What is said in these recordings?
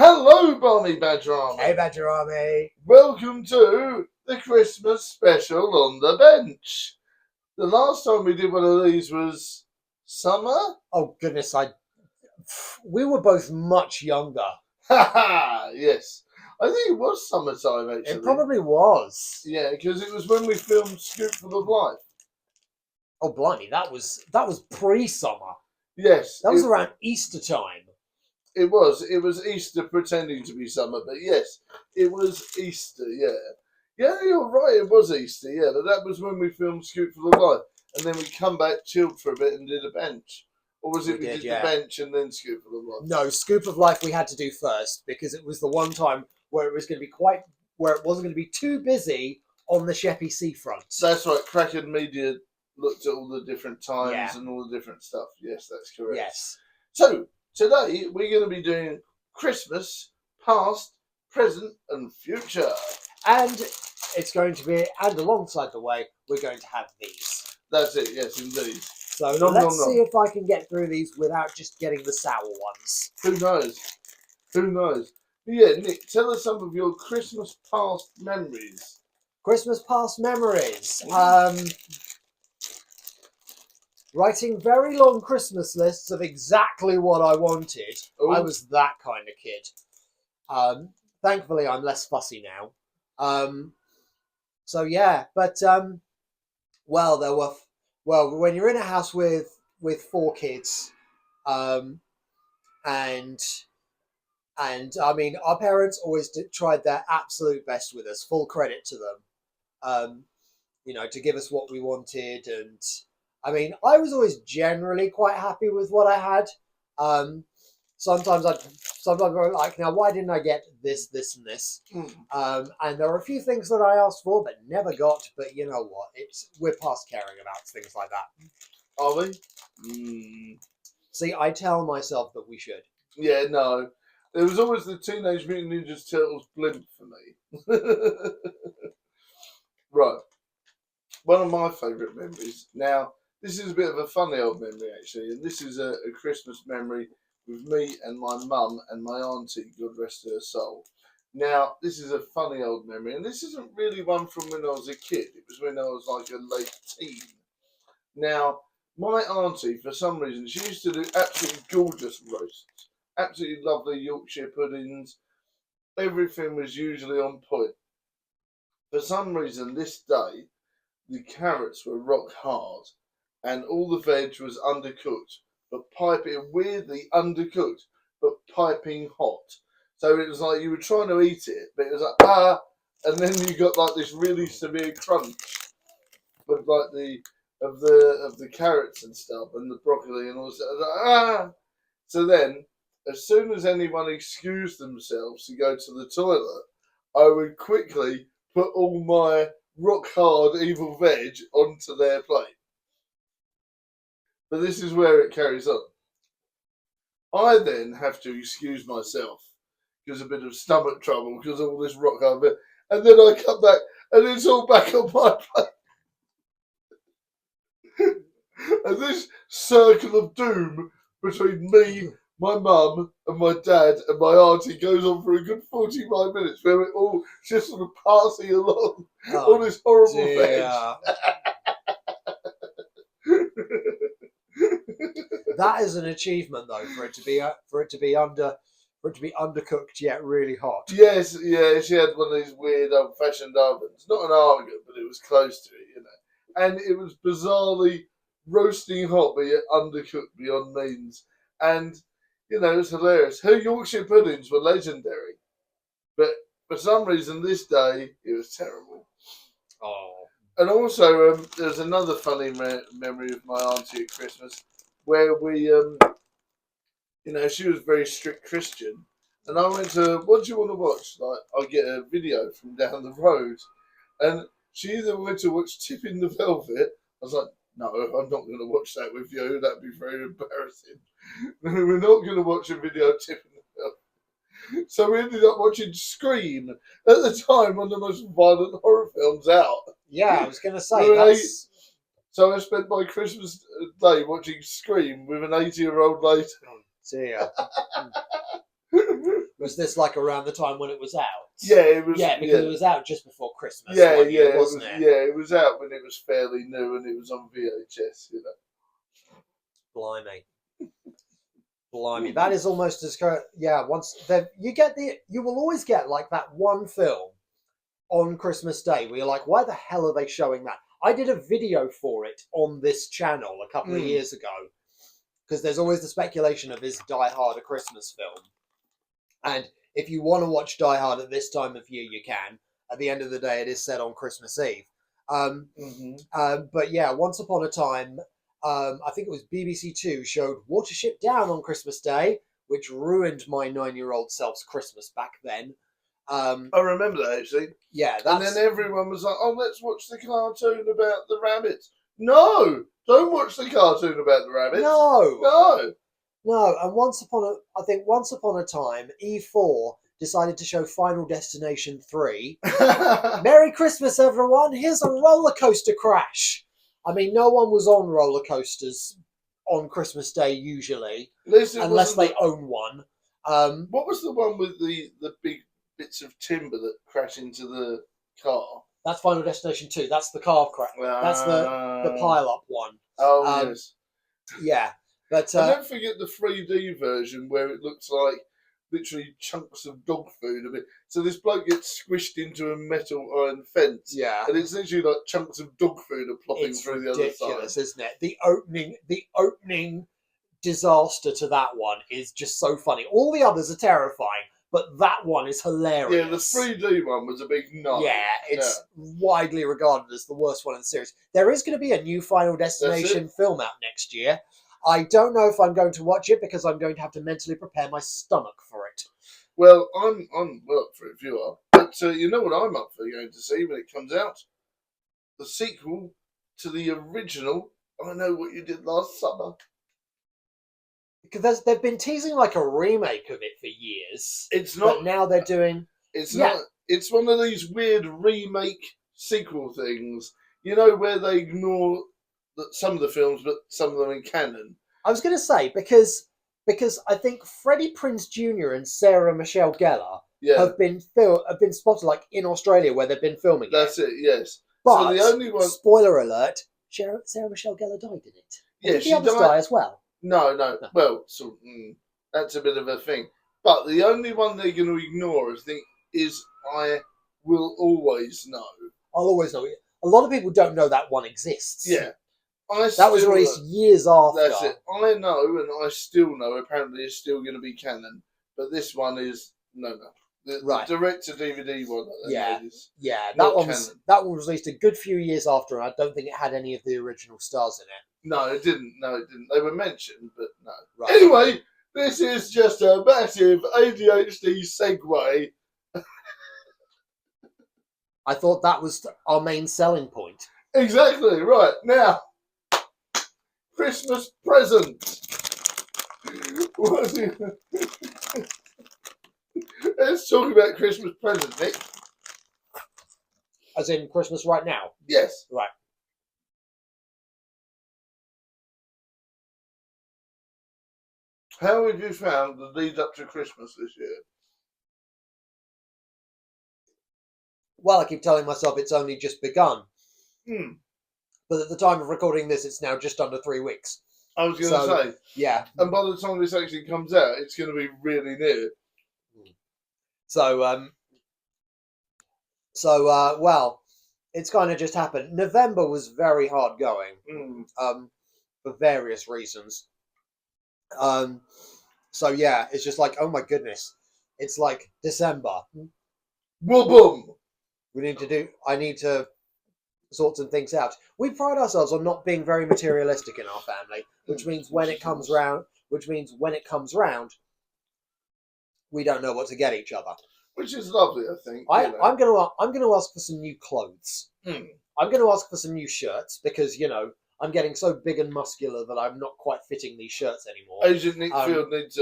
Hello, Barney Badger Army. Hey, Badger Army. Welcome to the Christmas special on the bench. The last time we did one of these was summer? Oh, goodness, we were both much younger. Haha, yes. I think it was summertime, actually. It probably was. Yeah, because it was when we filmed Scoopful of Life. Oh, blimey, that was pre-summer. Yes. That was around Easter time. It was. It was Easter pretending to be summer, but yes, it was Easter, yeah. Yeah, you're right, it was Easter, yeah. But that was when we filmed Scoopful of Life. And then we come back, chilled for a bit and did a bench. Or was it we did the bench and then Scoopful of Life? No, Scoop of Life we had to do first because it was the one time where it was going to be where it wasn't going to be too busy on the Sheppey seafront. That's right, Kraken Media looked at all the different times and all the different stuff. Yes, that's correct. Yes. So, today we're going to be doing Christmas, past, present and future. And it's going to be, and alongside the way, we're going to have these. That's it, yes, indeed. So let's see if I can get through these without just getting the sour ones. Who knows? Who knows? Yeah, Nick, tell us some of your Christmas past memories. Christmas past memories. Writing very long Christmas lists of exactly what I wanted. Ooh. I was that kind of kid. Thankfully, I'm less fussy now. So yeah, but when you're in a house with 4 kids, and I mean, our parents always tried their absolute best with us. Full credit to them. To give us what we wanted, and I mean, I was always generally quite happy with what I had. Sometimes I was like, now why didn't I get this, this, and this? And there were a few things that I asked for but never got. But you know what? We're past caring about things like that. Are we? See, I tell myself that we should. Yeah, no. There was always the Teenage Mutant Ninja Turtles blimp for me. Right. One of my favourite memories. Now, this is a bit of a funny old memory, actually, and this is a Christmas memory with me and my mum and my auntie, God rest her soul. Now, this is a funny old memory, and this isn't really one from when I was a kid. It was when I was like a late teen. Now, my auntie, for some reason, she used to do absolutely gorgeous roasts, absolutely lovely Yorkshire puddings. Everything was usually on point. For some reason, this day, the carrots were rock hard, and all the veg was undercooked, but weirdly undercooked, but piping hot. So it was like you were trying to eat it, but it was like and then you got like this really severe crunch of like the carrots and stuff and the broccoli and all that. So then, as soon as anyone excused themselves to go to the toilet, I would quickly put all my rock hard evil veg onto their plate. But this is where it carries on. I then have to excuse myself because a bit of stomach trouble because of all this rock hard veg, and then I come back and it's all back on my plate. And this circle of doom between me, my mum, and my dad and my auntie goes on for a good 45 minutes where we're all just sort of passing along all this horrible veg. That is an achievement, though, for it to be undercooked yet really hot. Yes, yeah, she had one of these weird old-fashioned ovens. Not an Argo, but it was close to it, And it was bizarrely roasting hot, but yet undercooked beyond means. And, it was hilarious. Her Yorkshire puddings were legendary. But for some reason, this day, it was terrible. Oh. And also, there's another funny memory of my auntie at Christmas, where we, she was a very strict Christian. And I went to, what do you want to watch? Like, I'll get a video from down the road. And she either went to watch Tipping the Velvet. I was like, no, I'm not going to watch that with you. That'd be very embarrassing. We're not going to watch a video of Tipping the Velvet. So we ended up watching Scream. At the time, one of the most violent horror films out. Yeah, I was going to say, So I spent my Christmas day watching Scream with an 80-year-old lady. Oh dear. Was this like around the time when it was out? Yeah, it was. Yeah, because it was out just before Christmas. Yeah, one year, yeah, wasn't it? Yeah, it was out when it was fairly new and it was on VHS. You know. Blimey. Blimey, that is almost as correct. Yeah, you will always get like that one film on Christmas Day where you're like, why the hell are they showing that? I did a video for it on this channel a couple of years ago because there's always the speculation of is Die Hard a Christmas film? And if you want to watch Die Hard at this time of year, you can. At the end of the day, it is set on Christmas Eve. But yeah, once upon a time, I think it was BBC Two showed Watership Down on Christmas Day, which ruined my 9-year-old self's Christmas back then. I remember that actually. Yeah, and then everyone was like, "Oh, let's watch the cartoon about the rabbits." No, don't watch the cartoon about the rabbits. No. And once upon a time, E4 decided to show Final Destination 3. Merry Christmas, everyone! Here's a roller coaster crash. I mean, no one was on roller coasters on Christmas Day usually, unless they own one. What was the one with the big bits of timber that crash into the car? That's Final Destination 2. That's the car crash. That's the pile-up one. Oh, yes. Yeah. But and don't forget the 3D version where it looks like literally chunks of dog food a bit. So this bloke gets squished into a metal iron fence. Yeah. And it's literally like chunks of dog food are plopping through the other side. It's ridiculous, isn't it? The opening disaster to that one is just so funny. All the others are terrifying, but that one is hilarious. Yeah, the 3D one was a big no. Yeah, it's widely regarded as the worst one in the series. There is going to be a new Final Destination film out next year. I don't know if I'm going to watch it because I'm going to have to mentally prepare my stomach for it. Well, I'm well up for it if you are. But you know what I'm up for going to see when it comes out? The sequel to the original I Know What You Did Last Summer. Because they've been teasing like a remake of it for years. It's not. But now they're doing. It's not. It's one of these weird remake sequel things. You know, where they ignore some of the films, but some of them in canon. I was going to say because I think Freddie Prinze Jr. and Sarah Michelle Gellar have been spotted like in Australia where they've been filming. That's it. Yes. But so the only one. Spoiler alert: Sarah Michelle Gellar died in it. Yeah, she others die as well. No. Well, that's a bit of a thing. But the only one they're going to ignore, I think, is I Will Always Know. I'll always know. A lot of people don't know that one exists. Yeah. That was released years after. That's it. I know, and I still know. Apparently, it's still going to be canon. But this one is no. The direct-to-DVD one. That one was released a good few years after, and I don't think it had any of the original stars in it. No, it didn't. They were mentioned, but no. Right. Anyway, this is just a massive ADHD segue. I thought that was our main selling point. Exactly, right. Now, Christmas present. Let's talk about Christmas present, Nick. As in Christmas right now? Yes. Right. How have you found the lead up to Christmas this year? Well, I keep telling myself it's only just begun. But at the time of recording this, it's now just under 3 weeks. I was going to say. Yeah. And by the time this actually comes out, it's going to be really near. So, well, it's kind of just happened. November was very hard going, for various reasons. So yeah, it's just like, oh my goodness, it's like December. Boom. I need to sort some things out. We pride ourselves on not being very materialistic in our family, which means when it comes round, we don't know what to get each other. Which is lovely, I think. I'm going to ask for some new clothes. I'm going to ask for some new shirts because I'm getting so big and muscular that I'm not quite fitting these shirts anymore. Agent Nick Field needs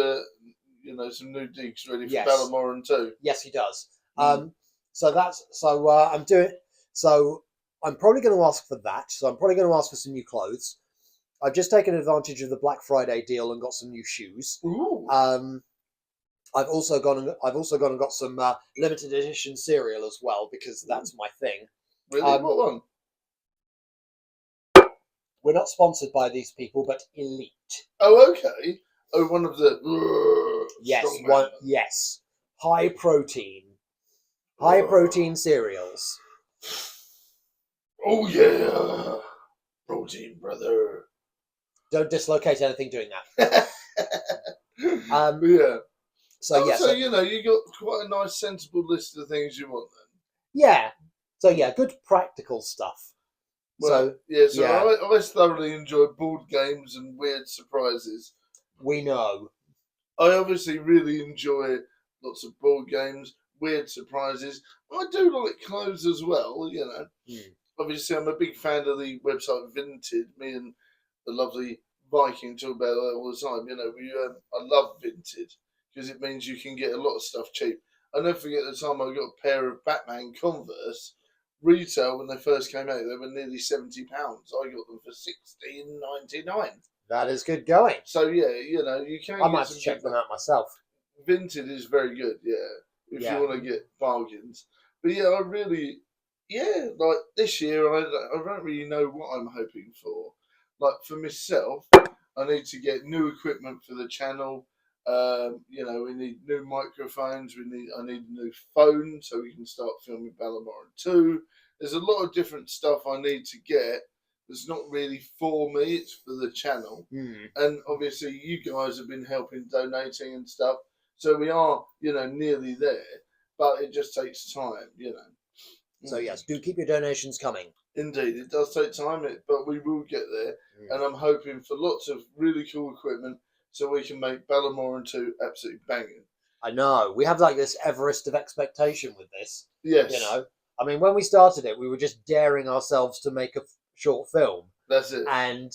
some new digs ready for Balamoran too. Yes, he does. So I'm probably going to ask for that. So I'm probably going to ask for some new clothes. I've just taken advantage of the Black Friday deal and got some new shoes. Ooh. I've also gone and got some limited edition cereal as well because that's my thing. Really? What one? We're not sponsored by these people, but Elite. Oh, okay. Oh, one of the Yes, strongman one. ones. Yes, high protein cereals. Oh yeah, protein brother. Don't dislocate anything doing that. Yeah. So Oh, yeah, so you know, you got quite a nice, sensible list of things you want then. yeah. So yeah, good practical stuff. Well, So yeah. So yeah, I thoroughly enjoy board games and weird surprises. we know. I obviously really enjoy lots of board games, weird surprises. I do like clothes as well. You know, Hmm. obviously I'm a big fan of the website Vinted. Me and the lovely Viking talk about that all the time. You know, I love Vinted because it means you can get a lot of stuff cheap. I never forget the time I got a pair of Batman Converse. Retail when they first came out, they were nearly £70. I got them for £16.99. That is good going. So yeah, you know, you can I get might have some to check good them out myself. Vinted is very good, yeah. If Yeah. you want to get bargains, but yeah, I really, yeah, like this year, I don't really know what I'm hoping for. Like for myself, I need to get new equipment for the channel. You know, we need new microphones. I need a new phone so we can start filming Ballamoran 2. There's a lot of different stuff I need to get. That's not really for me. It's for the channel. Hmm. And obviously, you guys have been helping, donating and stuff. So we are, you know, nearly there, but it just takes time, you know. So yes, do keep your donations coming. Indeed, it does take time, but we will get there. And I'm hoping for lots of really cool equipment so we can make Ballamoran 2 absolutely banging. I know we have like this Everest of expectation with this. Yes, You know, I mean, when we started it, we were just daring ourselves to make a short film, that's it. and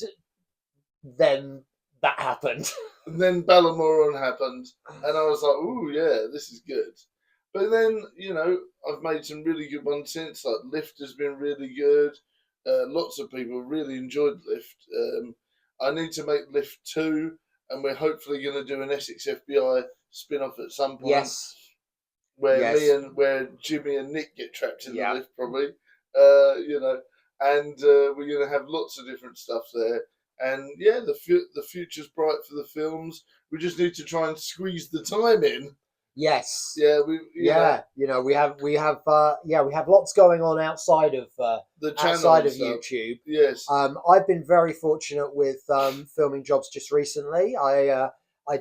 then that happened. And then Ballamoran happened, and I was like, "Ooh, yeah, this is good." But then, you know, I've made some really good ones since. Like Lift has been really good. Lots of people really enjoyed Lift. I need to make Lift 2, and we're hopefully going to do an Essex FBI spin-off at some point. Yes, Where yes. where Jimmy and Nick get trapped in Yeah. the lift, probably. You know, and we're going to have lots of different stuff there. And yeah, the future's bright for the films. We just need to try and squeeze the time in. Yes. Yeah, You know, we have we have lots going on outside of the channel outside and of stuff. YouTube. Yes. I've been very fortunate with filming jobs just recently. I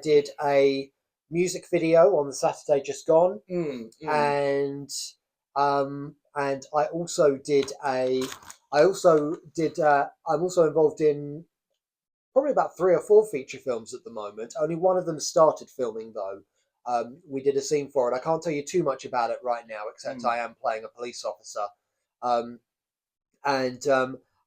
did a music video on the Saturday just gone, and I also did I'm also involved in probably about 3 or 4 feature films at the moment. Only one of them started filming though. We did a scene for it. I can't tell you too much about it right now, except I am playing a police officer. And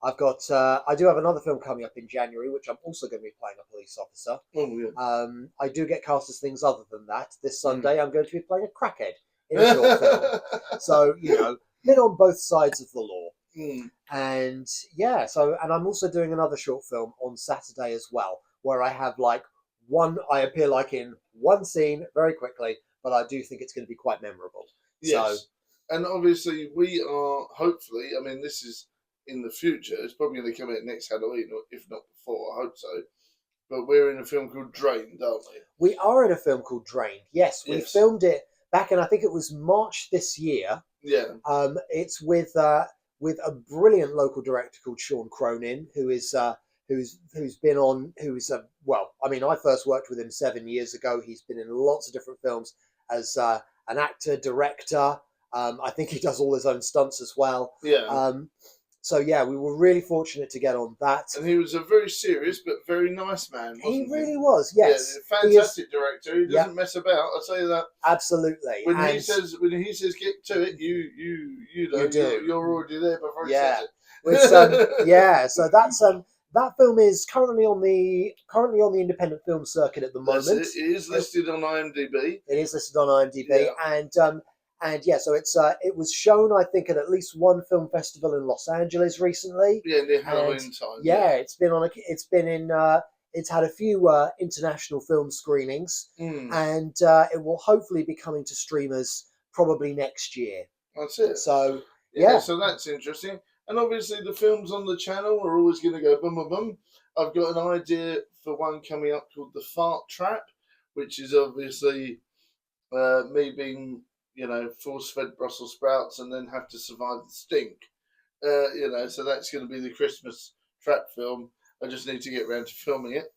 I've got I do have another film coming up in January, which I'm also going to be playing a police officer. Oh yeah. I do get cast as things other than that. This Sunday, I'm going to be playing a crackhead in a short film. So you know, been on both sides of the law. And yeah, and I'm also doing another short film on Saturday as well, where I have I appear like in one scene very quickly, but I do think it's going to be quite memorable. Yes. So, and obviously we are hopefully. I mean, this is in the future. It's probably going to come out next Halloween, or if not before. I hope so. But we're in a film called Drained, aren't we? We are in a film called Drained. Yes, we filmed it back in, I think it was March this year. Yeah. It's with a brilliant local director called Sean Cronin, who's been on, I mean, I first worked with him 7 years ago. He's been in lots of different films as an actor, director. I think he does all his own stunts as well. Yeah. So yeah, we were really fortunate to get on that. And he was a very serious but very nice man, wasn't he? Really was, yes. Yeah, fantastic director. He doesn't mess about. I'll tell you that. Absolutely. When he says get to it, you know, you're already there before he says it. Which, so that's that film is currently on the independent film circuit at the moment. It is listed on IMDb. It is listed on IMDb, and yeah, so it was shown, I think, at least one film festival in Los Angeles recently. Yeah, near Halloween time. Yeah, it's been it's had a few international film screenings, Mm, and it will hopefully be coming to streamers probably next year. that's it. So Yeah, yeah, so that's interesting. And obviously, the films on the channel are always going to go boom, boom, boom. I've got an idea for one coming up called The Fart Trap, which is obviously me being, force fed Brussels sprouts and then have to survive the stink. So that's going to be the Christmas trap film. I just need to get around to filming it.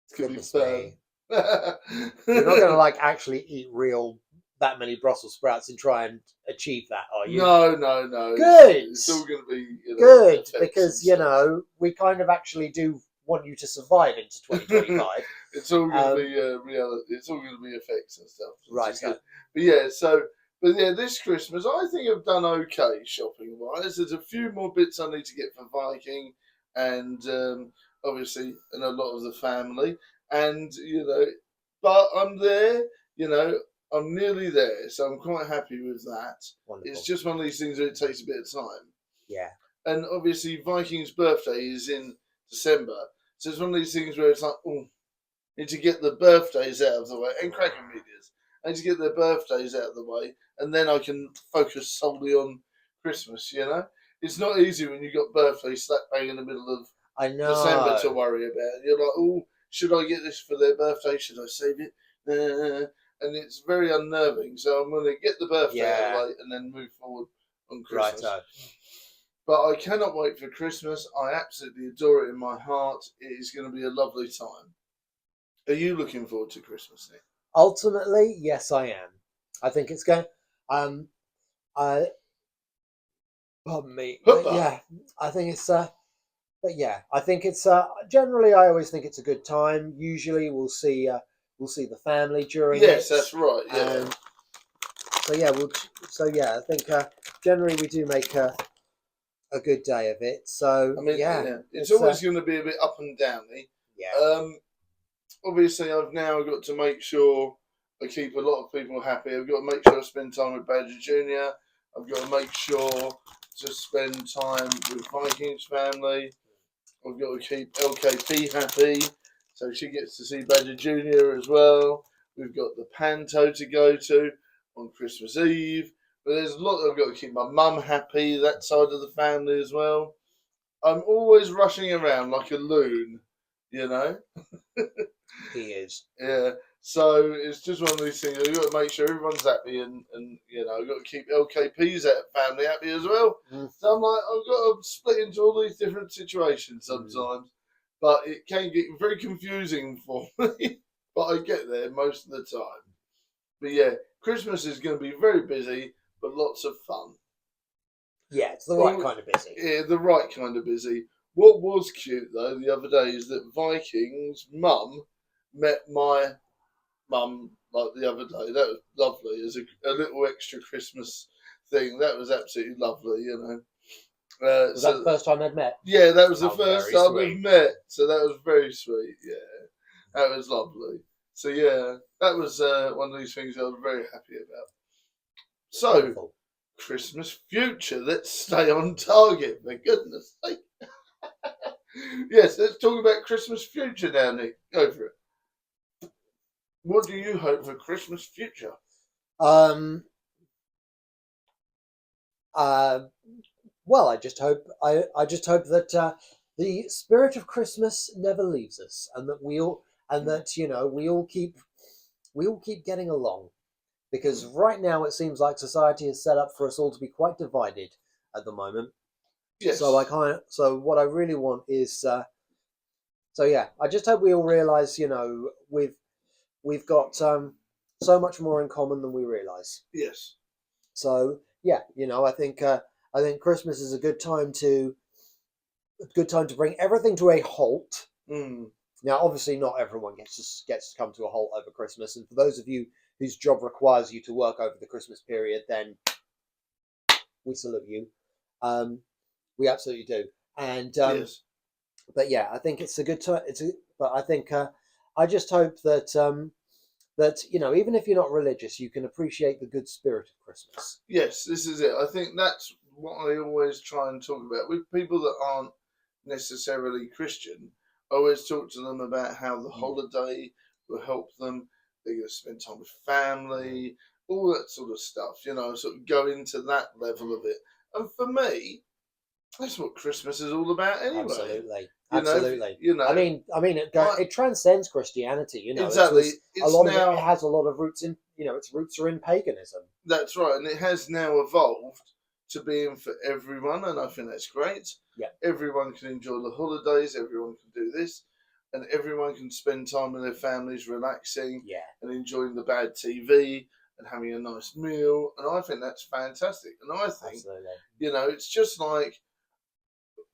It's going to be goodness fun. me, you're not going to like actually eat real that many Brussels sprouts and try and achieve that, are you? No, no, no. Good. It's all going to be Good, effects because and we kind of actually do want you to survive into 2025. it's all going to be reality. It's all going to be effects and stuff. Right. But yeah, this Christmas I think I've done okay shopping wise. There's a few more bits I need to get for Viking, and obviously, and a lot of the family, and but I'm there. I'm nearly there, so I'm quite happy with that. Wonderful. It's just one of these things where it takes a bit of time. Yeah. And obviously, Viking's birthday is in December, so it's one of these things where it's like, oh, need to get the birthdays out of the way, and Kraken Medias. I need to get their birthdays out of the way, and then I can focus solely on Christmas. It's not easy when you've got birthdays slap bang in the middle of I know. December to worry about. You're like, oh, should I get this for their birthday? Should I save it? And it's very unnerving. So I'm going to get the birthday out of the way and then move forward on Christmas. Right. But I cannot wait for Christmas. I absolutely adore it in my heart. It is going to be a lovely time. Are you looking forward to Christmas, Nick? Ultimately, yes, I am. I think it's going. I Pardon me. But yeah, I think it's. But yeah, I think it's. Generally, I always think it's a good time. Usually, we'll see the family during it. Yes, that's right. Yeah. I think generally we do make a good day of it. So I mean, yeah, it's always going to be a bit up and downy. Yeah. Obviously, I've now got to make sure I keep a lot of people happy. I've got to make sure I spend time with Badger Junior. I've got to make sure to spend time with Vikings family. I've got to keep LKP happy, so she gets to see Badger Junior as well. We've got the Panto to go to on Christmas Eve. But there's a lot I've got to keep my mum happy, that side of the family as well. I'm always rushing around like a loon, He is. Yeah. So it's just one of these things. I've got to make sure everyone's happy, and I've got to keep LKP's family happy as well. So I'm like, I've got to split into all these different situations sometimes, but it can get very confusing for me. But I get there most of the time. But yeah, Christmas is going to be very busy, but lots of fun. Yeah, it's the right kind of busy. Yeah, the right kind of busy. What was cute though the other day is that Viking's mum met my mum like the other day. That was lovely as a little extra Christmas thing. That was absolutely lovely, Was that the first time they'd met? Yeah, that was the first time sweet. we've met. So that was very sweet. Yeah, that was lovely. So yeah, that was one of these things I was very happy about. So, Wonderful. Christmas future. Let's stay on target, for goodness sake. Yes, let's talk about Christmas future now, Nick. Go for it. What do you hope for Christmas future? Well, I just hope that the spirit of Christmas never leaves us, and that we all keep getting along, because right now it seems like society is set up for us all to be quite divided at the moment. Yes. So what I really want is I just hope we all realize, we've got so much more in common than we realize. Yes. So yeah, I think Christmas is a good time to bring everything to a halt. Now, obviously, not everyone gets to come to a halt over Christmas, and for those of you whose job requires you to work over the Christmas period, then we salute you. We absolutely do. And yes. But yeah, I think it's a good time. But I think I just hope that even if you're not religious, you can appreciate the good spirit of Christmas. Yes, this is it. I think that's what I always try and talk about with people that aren't necessarily Christian. I always talk to them about how the holiday will help them. They're going to spend time with family, all that sort of stuff, sort of go into that level of it. And for me, that's what Christmas is all about anyway. Absolutely. You know, Absolutely. you know, I mean, it transcends Christianity. exactly. A lot of it has a lot of roots in, its roots are in paganism. That's right, and it has now evolved to being for everyone, and I think that's great. Yeah. Everyone can enjoy the holidays. Everyone can do this, and everyone can spend time with their families, relaxing, Yeah. and enjoying the bad TV and having a nice meal. And I think that's fantastic. And I think, Absolutely. It's just like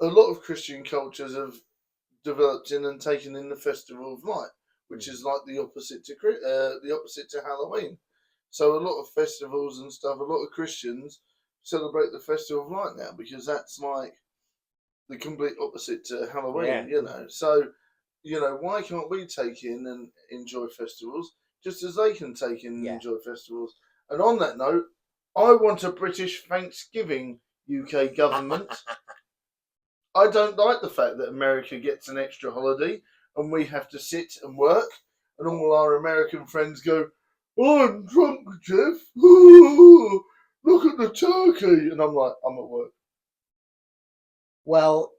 a lot of Christian cultures have developed in and taken in the Festival of Light, which is like the opposite to Halloween. So a lot of festivals and stuff, a lot of Christians celebrate the Festival of Light now because that's like the complete opposite to Halloween, Yeah. So, why can't we take in and enjoy festivals just as they can take in and enjoy festivals? And on that note, I want a British Thanksgiving, UK government. I don't like the fact that America gets an extra holiday and we have to sit and work, and all our American friends go, "I'm drunk, Jeff. Ooh, look at the turkey," and I'm like, "I'm at work." Well,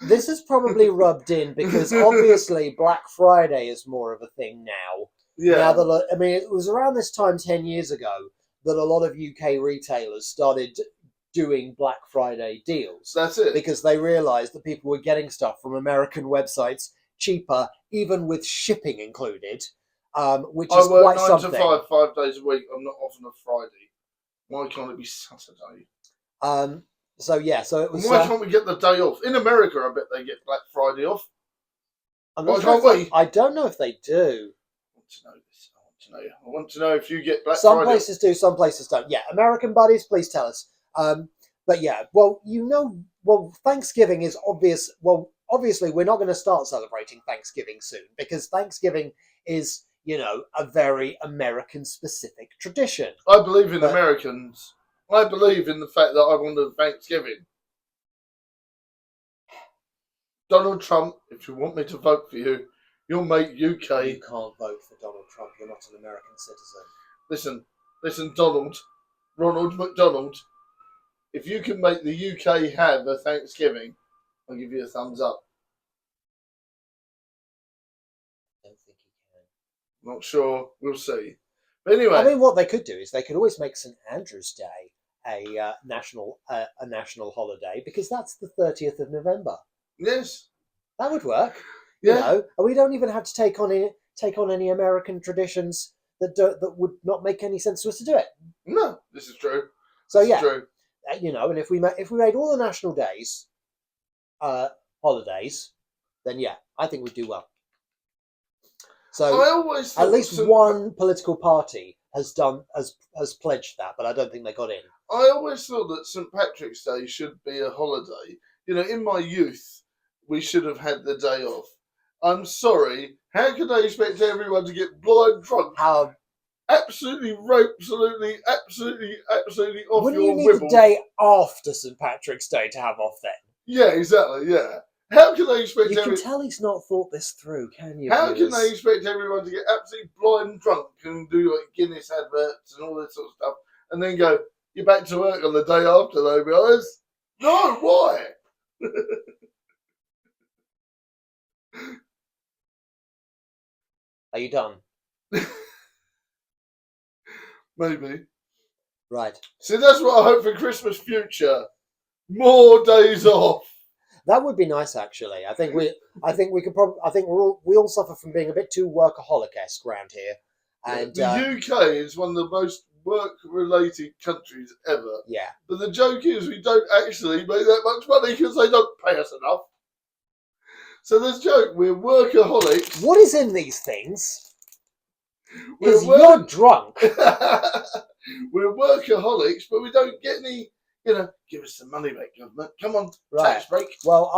this is probably rubbed in because obviously Black Friday is more of a thing now. Yeah. Now it was around this time 10 years ago that a lot of UK retailers started doing Black Friday deals. That's it. Because they realised that people were getting stuff from American websites cheaper, even with shipping included, which is I work quite 9 something. to 5 days a week. I'm not off on a Friday. Why can't it be Saturday? So it was. Why can't we get the day off? In America, I bet they get Black Friday off. Why can't we? I don't know if they do. I want to know this. I want to know if you get Black Some Friday. Places do, some places don't. Yeah, American buddies, please tell us. But yeah, well, Thanksgiving is obvious. Well, obviously, we're not going to start celebrating Thanksgiving soon because Thanksgiving is, a very American-specific tradition. I believe in Americans. I believe in the fact that I want a Thanksgiving. Donald Trump, if you want me to vote for you, you'll make UK. You can't vote for Donald Trump. You're not an American citizen. Listen, Ronald McDonald. If you can make the UK have a Thanksgiving, I'll give you a thumbs up. I don't think he can. Not sure. We'll see. But anyway, I mean, what they could do is they could always make St. Andrew's Day a national holiday because that's the 30th of November. Yes, that would work. Yeah, and we don't even have to take on any American traditions that would not make any sense to us to do it. No, this is true. So this is true. And if we made all the national days holidays, then I think we'd do well. So I always at least one political party has pledged that, but I don't think they got in. I always thought that St. Patrick's Day should be a holiday. In my youth, we should have had the day off. I'm sorry. How could they expect everyone to get blind drunk? Absolutely off Wouldn't your you need wibble. a day after St. Patrick's Day to have off then? Yeah, exactly, yeah. How can they expect You can tell he's not thought this through, can you? How can they expect everyone to get absolutely blind drunk and do like Guinness adverts and all this sort of stuff and then go, "You're back to work on the day after though, guys"? No, why? Are you done? Maybe. Right. See, that's what I hope for Christmas future. More days off. That would be nice, actually. I think we could probably. I think we all suffer from being a bit too workaholic-esque around here. And the UK is one of the most work-related countries ever. Yeah. But the joke is, we don't actually make that much money because they don't pay us enough. So there's a joke. We're workaholics. What is in these things? Because you're drunk. We're workaholics, but we don't get any. Give us some money back, government. Come on, tax break. Well,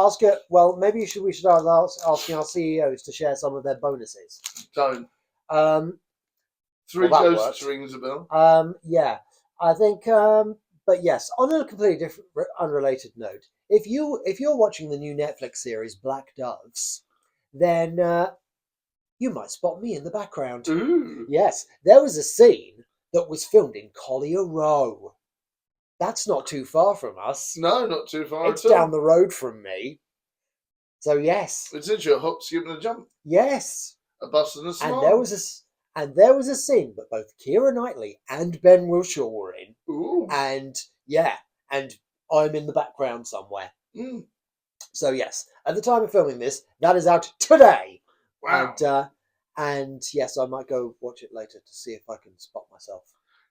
maybe we should start asking our CEOs to share some of their bonuses. Don't. Three ghosts rings a bell. Yeah, I think. But yes, on a completely different, unrelated note, if you're watching the new Netflix series Black Doves, then you might spot me in the background. Ooh. Yes, there was a scene that was filmed in Collier Row. That's not too far from us. No, not too far It's at all. down the road from me. So yes, It's literally a hop, skip, and a jump. yes. A bus and a smile. And there was a scene that both Keira Knightley and Ben Whishaw were in. Ooh. And and I'm in the background somewhere. Mm. So yes, at the time of filming this, that is out today. Wow. And yes, I might go watch it later to see if I can spot myself.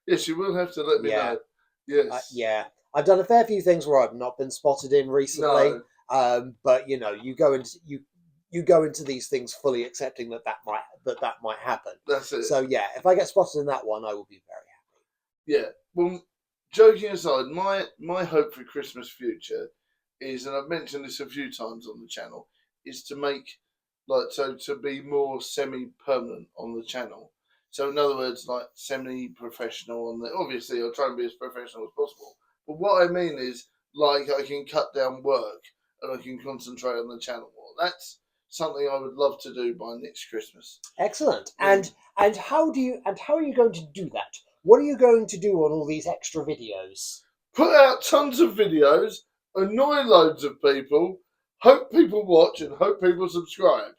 Yes, you will have to let me know. Yes. Yeah, I've done a fair few things where I've not been spotted in recently. No. But you go into these things fully accepting that might happen. That's it. So yeah, if I get spotted in that one, I will be very happy. Yeah. Well, joking aside, my hope for Christmas future is, and I've mentioned this a few times on the channel, is to make to be more semi-permanent on the channel. So in other words, like semi-professional on the. Obviously, I'll try and be as professional as possible. But what I mean is, like, I can cut down work and I can concentrate on the channel more. That's something I would love to do by next Christmas. Excellent. And how are you going to do that? What are you going to do on all these extra videos? Put out tons of videos, annoy loads of people, hope people watch and hope people subscribe.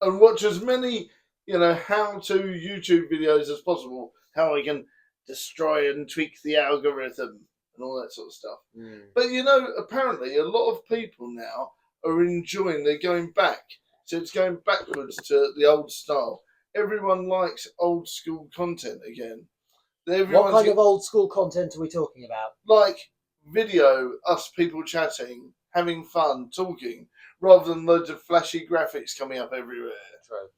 And watch as many, how-to YouTube videos as possible. How I can destroy and tweak the algorithm and all that sort of stuff. Mm. But, apparently a lot of people now are enjoying, they're going back. So it's going backwards to the old style. Everyone likes old school content again. What kind of old school content are we talking about? Like video, us people chatting, having fun, talking, rather than loads of flashy graphics coming up everywhere. True.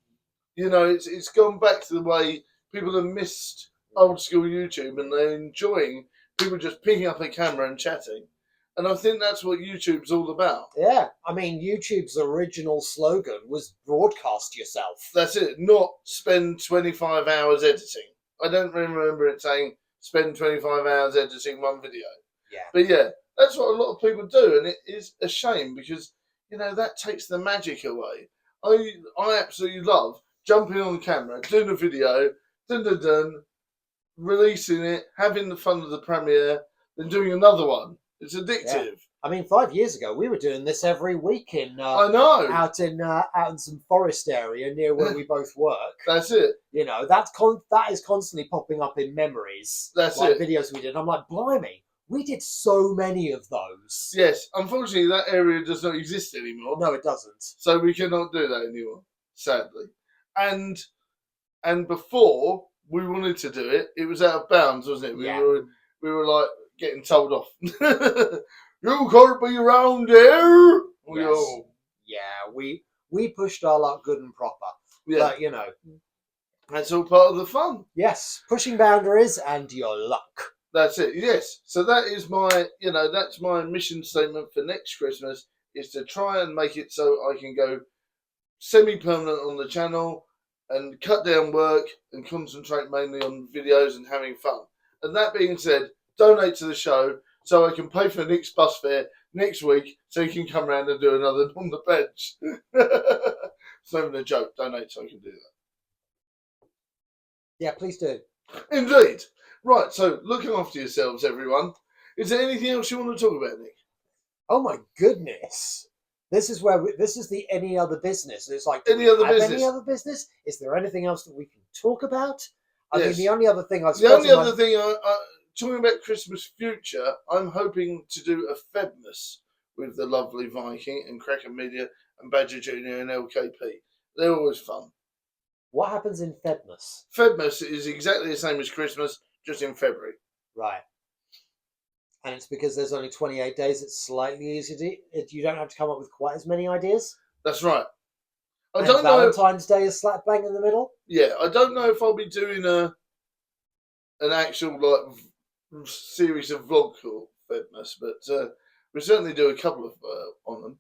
It's gone back to the way people have missed old school YouTube, and they're enjoying people just picking up a camera and chatting. And I think that's what YouTube's all about. Yeah, I mean, YouTube's original slogan was broadcast yourself. That's it, not spend 25 hours editing. I don't remember it saying spend 25 hours editing one video. Yeah. But yeah, that's what a lot of people do, and it is a shame because, that takes the magic away. I absolutely love jumping on camera, doing a video, releasing it, having the fun of the premiere, then doing another one. It's addictive. Yeah. I mean, 5 years ago, we were doing this every week I know. out in some forest area near where we both work. That's it. That is constantly popping up in memories. That's like it. Videos we did. I'm like, blimey, we did so many of those. Yes. Unfortunately, that area does not exist anymore. No, it doesn't. So we cannot do that anymore, sadly. And before we wanted to do it, it was out of bounds, wasn't it? We were like getting told off. You can't be around here. Yes. Yeah, we pushed our luck good and proper. Yeah. But, that's all part of the fun. Yes, pushing boundaries and your luck. That's it. Yes. So that is that's my mission statement for next Christmas, is to try and make it so I can go semi-permanent on the channel and cut down work and concentrate mainly on videos and having fun. And that being said, donate to the show so I can pay for Nick's bus fare next week so he can come around and do another on the bench. It's not even a joke. Donate so I can do that. Yeah, please do. Indeed. Right, so looking after yourselves, everyone. Is there anything else you want to talk about, Nick? Oh my goodness. This is the any other business. It's like, any other business? Any other business? Is there anything else that we can talk about? I Yes. mean, the only other thing talking about Christmas future, I'm hoping to do a Febmas with the lovely Viking and Cracker Media and Badger Jr. and LKP. They're always fun. What happens in Febmas? Febmas is exactly the same as Christmas, just in February. Right. And it's because there's only 28 days, it's slightly easier to... You don't have to come up with quite as many ideas. That's right. I don't know... Valentine's Day is slap bang in the middle. Yeah, I don't know if I'll be doing an actual series of vlog called Febmas, but we certainly do a couple of on them.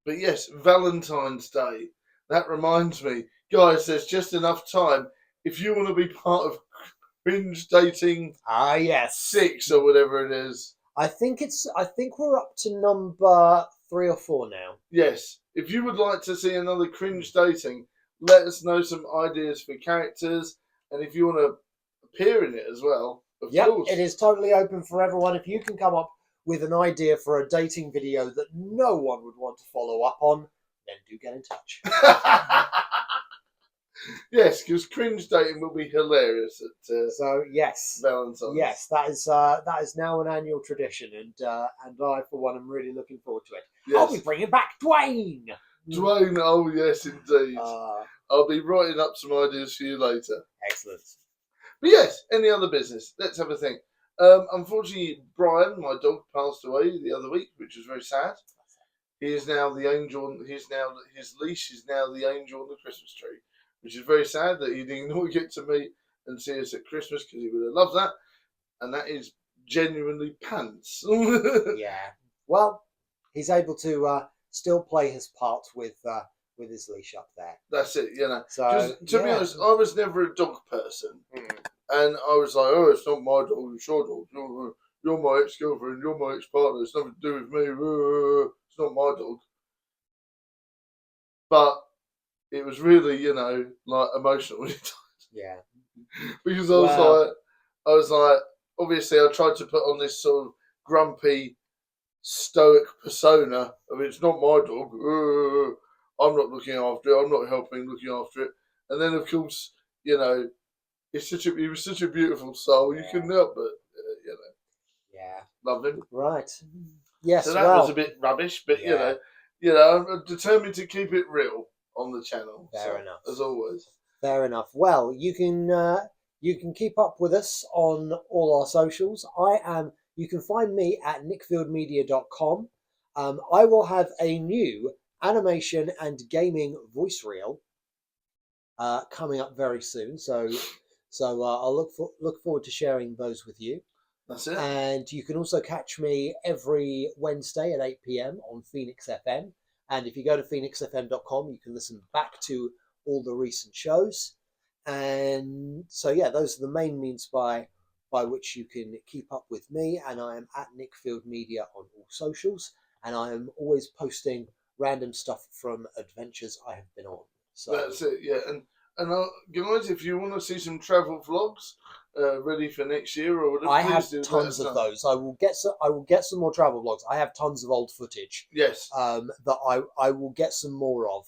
But yes, Valentine's Day. That reminds me, guys, there's just enough time. If you want to be part of Cringe Dating yes. 6 or whatever it is. I think we're up to number 3 or 4 now. Yes. If you would like to see another cringe dating, let us know some ideas for characters, and if you want to appear in it as well, of course. It is totally open for everyone. If you can come up with an idea for a dating video that no one would want to follow up on, then do get in touch. Yes, because cringe dating will be hilarious at So yes, Valentine's. yes, that is now an annual tradition, and I for one am really looking forward to it. Yes. I'll be bringing back Dwayne. Dwayne, oh yes, indeed. I'll be writing up some ideas for you later. Excellent. But yes, any other business? Let's have a think. Unfortunately, Brian, my dog, passed away the other week, which was very sad. He is now the angel. His leash is now the angel on the Christmas tree, which is very sad that he didn't get to meet and see us at Christmas because he would have loved that. And that is genuinely pants. Yeah. Well, he's able to still play his part with his leash up there. That's it, you know. So To be honest, I was never a dog person. And I was like, oh, it's not my dog, it's your dog. You're my ex-girlfriend, you're my ex-partner, it's nothing to do with me. It's not my dog. But it was really, you know, like emotional when he died. Yeah. Because I was like, obviously I tried to put on this sort of grumpy, stoic persona of it's not my dog. I'm not looking after it. I'm not helping looking after it. And then, of course, you know, he was such a beautiful soul. Yeah. You couldn't help but, you know, Yeah. love him. Right. Yes. So that was a bit rubbish, but Yeah. you know, I'm determined to keep it real on the channel. Fair enough. As always. Fair enough. Well, you can keep up with us on all our socials. You can find me at nickfieldmedia.com. I will have a new animation and gaming voice reel coming up very soon. So I'll look forward to sharing those with you. That's it. And you can also catch me every Wednesday at 8 p.m. on Phoenix FM. And if you go to phoenixfm.com, you can listen back to all the recent shows. And so, yeah, those are the main means by which you can keep up with me. And I am at Nickfield Media on all socials. And I am always posting random stuff from adventures I have been on. So that's it, yeah. And guys, if you want to see some travel vlogs ready for next year or whatever, I have tons of those. I will get some more travel vlogs. I have tons of old footage. Yes. That I will get some more of.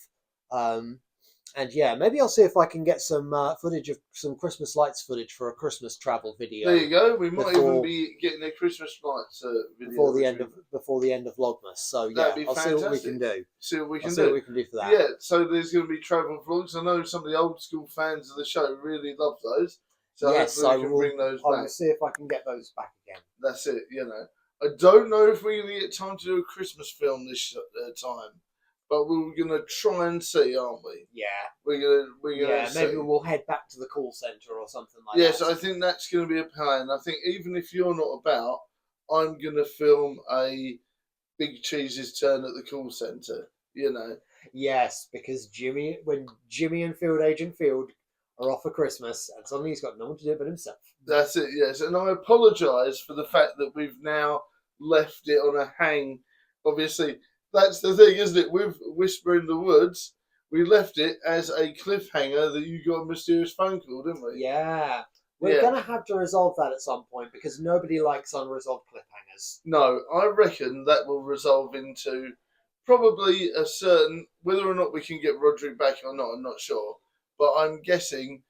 And yeah, maybe I'll see if I can get some footage of some Christmas lights footage for a Christmas travel video. There you go. We might even be getting a Christmas lights video before the end of Vlogmas. So yeah, I'll see what we can do. See what we can do for that. Yeah. So there's going to be travel vlogs. I know some of the old school fans of the show really love those. So yes, I will bring those back. I will see if I can get those back again. That's it. You know, I don't know if we're going to get time to do a Christmas film this time. But we're gonna try and see, aren't we? Yeah. We're gonna see. Maybe we'll head back to the call centre or something like that. Yes, I think that's gonna be a plan. I think even if you're not about, I'm gonna film a Big Cheese's turn at the call centre. You know. Yes, because when Jimmy and Field Agent Field are off for Christmas, and suddenly he's got no one to do it but himself. That's it. Yes, and I apologise for the fact that we've now left it on a hang. Obviously. That's the thing, isn't it? With Whisper in the Woods, we left it as a cliffhanger that you got a mysterious phone call, didn't we? Yeah. We're going to have to resolve that at some point because nobody likes unresolved cliffhangers. No, I reckon that will resolve into probably a certain... Whether or not we can get Roderick back or not, I'm not sure. But I'm guessing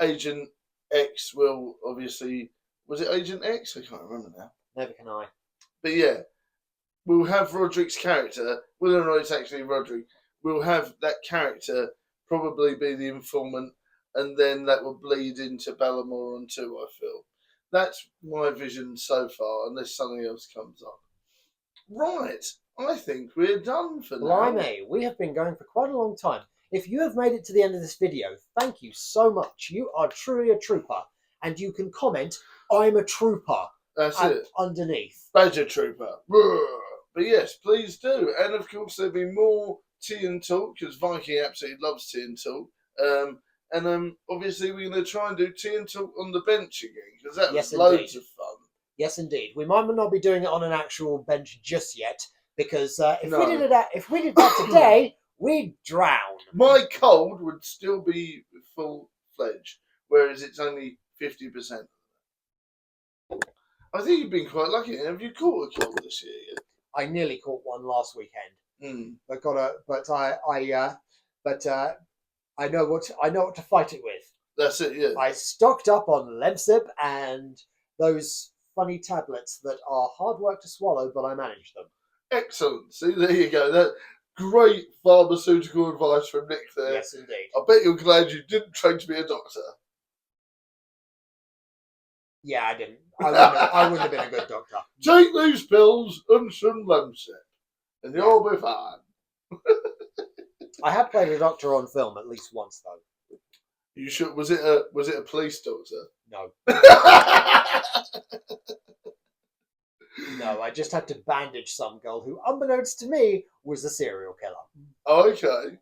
Agent X will obviously... Was it Agent X? I can't remember now. Neither can I. But yeah. We'll have Roderick's character, whether or not it's actually Roderick, we'll have that character probably be the informant, and then that will bleed into Ballamoran too, I feel. That's my vision so far, unless something else comes up. Right, I think we're done for now. Blimey, we have been going for quite a long time. If you have made it to the end of this video, thank you so much. You are truly a trooper, and you can comment, I'm a trooper. That's it. Underneath. Badger Trooper. But yes, please do. And of course, there'll be more tea and talk because Viking absolutely loves tea and talk. And obviously, we're going to try and do tea and talk on the bench again because that was loads of fun. Yes, indeed. We might not be doing it on an actual bench just yet, because if No. we did that today, we'd drown. My cold would still be full fledged, whereas it's only 50%. I think you've been quite lucky. Have you caught a cold this year yet? I nearly caught one last weekend, Mm. I know what to fight it with. That's it, yeah. I stocked up on Lemsip and those funny tablets that are hard work to swallow, but I managed them. Excellent. See, there you go. That great pharmaceutical advice from Nick there. Yes, indeed. I bet you're glad you didn't train to be a doctor. Yeah, I didn't. I wouldn't have been a good doctor. Take these pills and some Lemsip, and you'll be fine. I have played a doctor on film at least once, though. You sure? Was it a police doctor? No. No, I just had to bandage some girl who, unbeknownst to me, was a serial killer. Okay.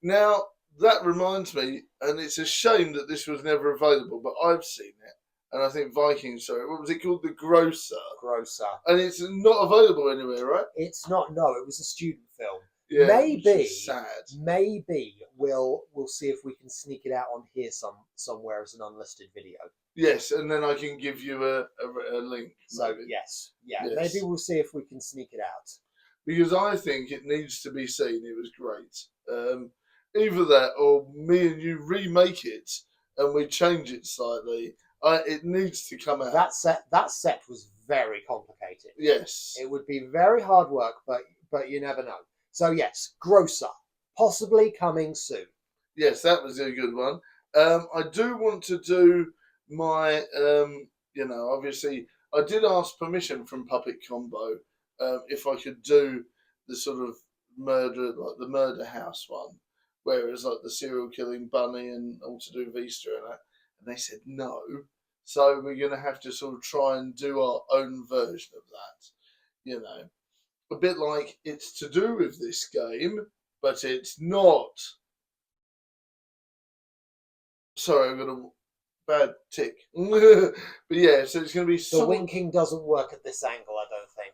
Now, that reminds me, and it's a shame that this was never available, but I've seen it. And I think Vikings, sorry, what was it called? The Grocer. Grocer. And it's not available anywhere, right? It's not, no, it was a student film. Yeah, Maybe. which is sad. Maybe we'll see if we can sneak it out on here somewhere as an unlisted video. Yes, and then I can give you a link. So, maybe. yes. Yes. Maybe we'll see if we can sneak it out. Because I think it needs to be seen. It was great. Either that or me and you remake it and we change it slightly. It needs to come out. That set was very complicated. Yes. It would be very hard work, but you never know. So yes, Grocer, possibly coming soon. Yes, that was a good one. I do want to do my, obviously, I did ask permission from Puppet Combo if I could do the sort of murder, like the Murder House one, where it's like the serial killing bunny and all to do with Easter and that. And they said no. So we're going to have to sort of try and do our own version of that. A bit like it's to do with this game, but it's not. Sorry, I've got a bad tick. But yeah, so it's going to be... The winking doesn't work at this angle, I don't think.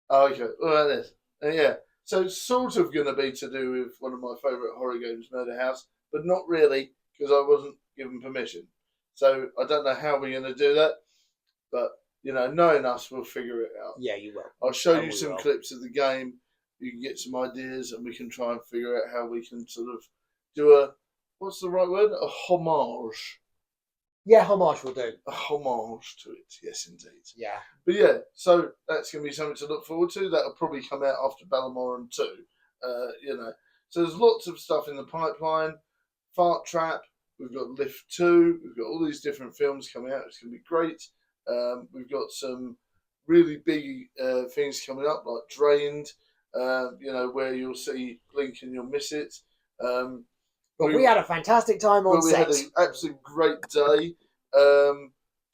Oh, okay. Well, that is. Yeah. So it's sort of going to be to do with one of my favourite horror games, Murder House, but not really, because I wasn't given permission. So I don't know how we're going to do that, but... knowing us, we'll figure it out. Yeah, you will. I'll show you some clips of the game. You can get some ideas, and we can try and figure out how we can sort of do what's the right word? A homage. Yeah, homage will do. A homage to it, yes, indeed. Yeah. But yeah, so that's going to be something to look forward to. That'll probably come out after Ballamoran 2. So there's lots of stuff in the pipeline. Fart Trap. We've got Lift 2. We've got all these different films coming out. It's going to be great. We've got some really big things coming up, like Drained, where you'll see Blink and you'll miss it. But we had a fantastic time on set. We had an absolute great day.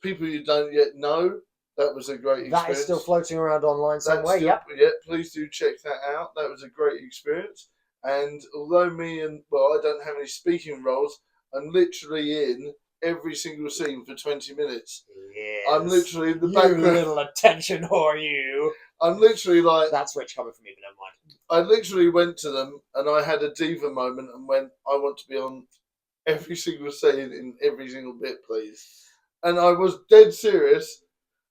People you don't yet know, that was a great experience. That is still floating around online somewhere, yep. Yeah, please do check that out. That was a great experience. And although I don't have any speaking roles, I'm literally in every single scene for 20 minutes. Yes. I'm literally in the background. You little attention whore, you. I'm literally like... That's rich coming from me, but never mind. I literally went to them and I had a diva moment and went, I want to be on every single scene in every single bit, please. And I was dead serious,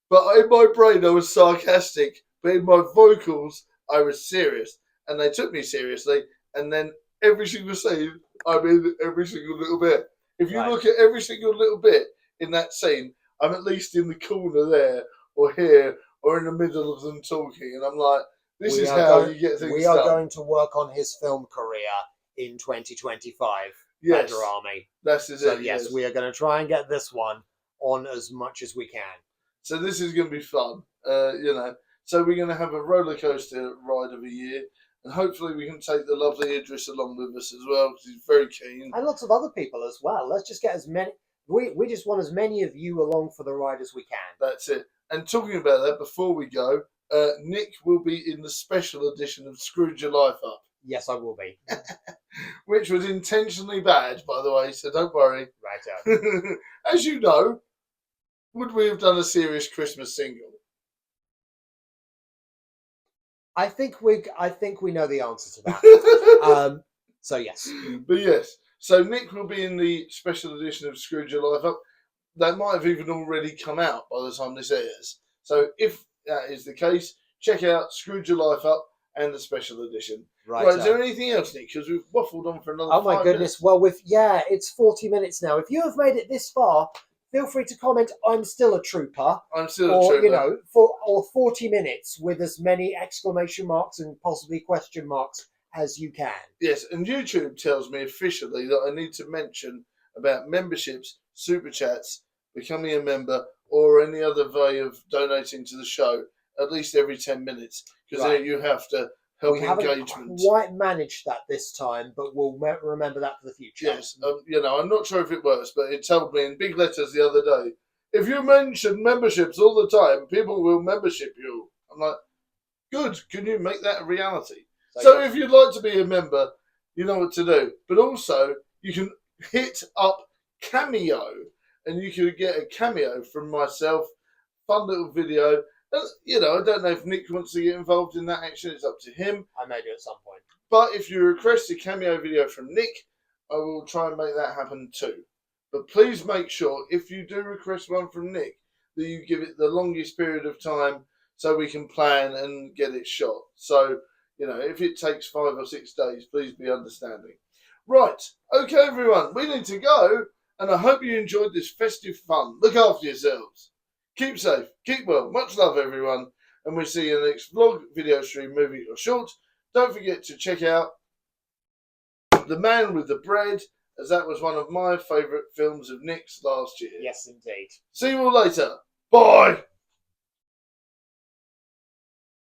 but in my brain I was sarcastic, but in my vocals I was serious. And they took me seriously, and then every single scene, I'm in every single little bit. If you look at every single little bit in that scene, I'm at least in the corner there, or here, or in the middle of them talking, and I'm like, this is how you get things done. We are going to work on his film career in 2025. Yes. Badger Army. That's it. So yes, we are going to try and get this one on as much as we can. So this is going to be fun, So we're going to have a roller coaster ride of a year, and hopefully we can take the lovely Idris along with us as well, because he's very keen. And lots of other people as well. Let's just get as many... We just want as many of you along for the ride as we can. That's it. And talking about that, before we go, Nick will be in the special edition of Screwed Your Life Up. Yes, I will be. Which was intentionally bad, by the way, so don't worry. Right out. As you know, would we have done a serious Christmas single? I think we know the answer to that. So yes. But yes, so Nick will be in the special edition of Scrooge Your Life Up. That might have even already come out by the time this airs. So if that is the case, check out Scrooge Your Life Up and the special edition. Right. Is there anything else, Nick? Because we've waffled on for another. Oh my 5 goodness! minutes. Well, it's 40 minutes now. If you have made it this far, feel free to comment. I'm still a trooper. I'm still or, a trooper. Or 40 minutes with as many exclamation marks and possibly question marks as you can. Yes, and YouTube tells me officially that I need to mention about memberships, super chats, becoming a member, or any other way of donating to the show at least every 10 minutes, because Right. then you have to help We haven't engagement. quite managed that this time, but we'll remember that for the future. Yes, I'm not sure if it works, but it told me in big letters the other day, if you mention memberships all the time, people will membership you. I'm like, good, can you make that a reality? So if you'd like to be a member, you know what to do. But also, you can hit up Cameo, and you can get a cameo from myself. Fun little video. And, I don't know if Nick wants to get involved in that action. It's up to him. I may do at some point. But if you request a cameo video from Nick, I will try and make that happen too. But please make sure, if you do request one from Nick, that you give it the longest period of time so we can plan and get it shot. So, if it takes 5 or 6 days, please be understanding. Right, okay, everyone, we need to go, and I hope you enjoyed this festive fun. Look after yourselves. Keep safe, keep well. Much love, everyone, and we'll see you in the next vlog, video stream, movie, or short. Don't forget to check out The Man with the Bread, as that was one of my favourite films of Nick's last year. Yes, indeed. See you all later. Bye.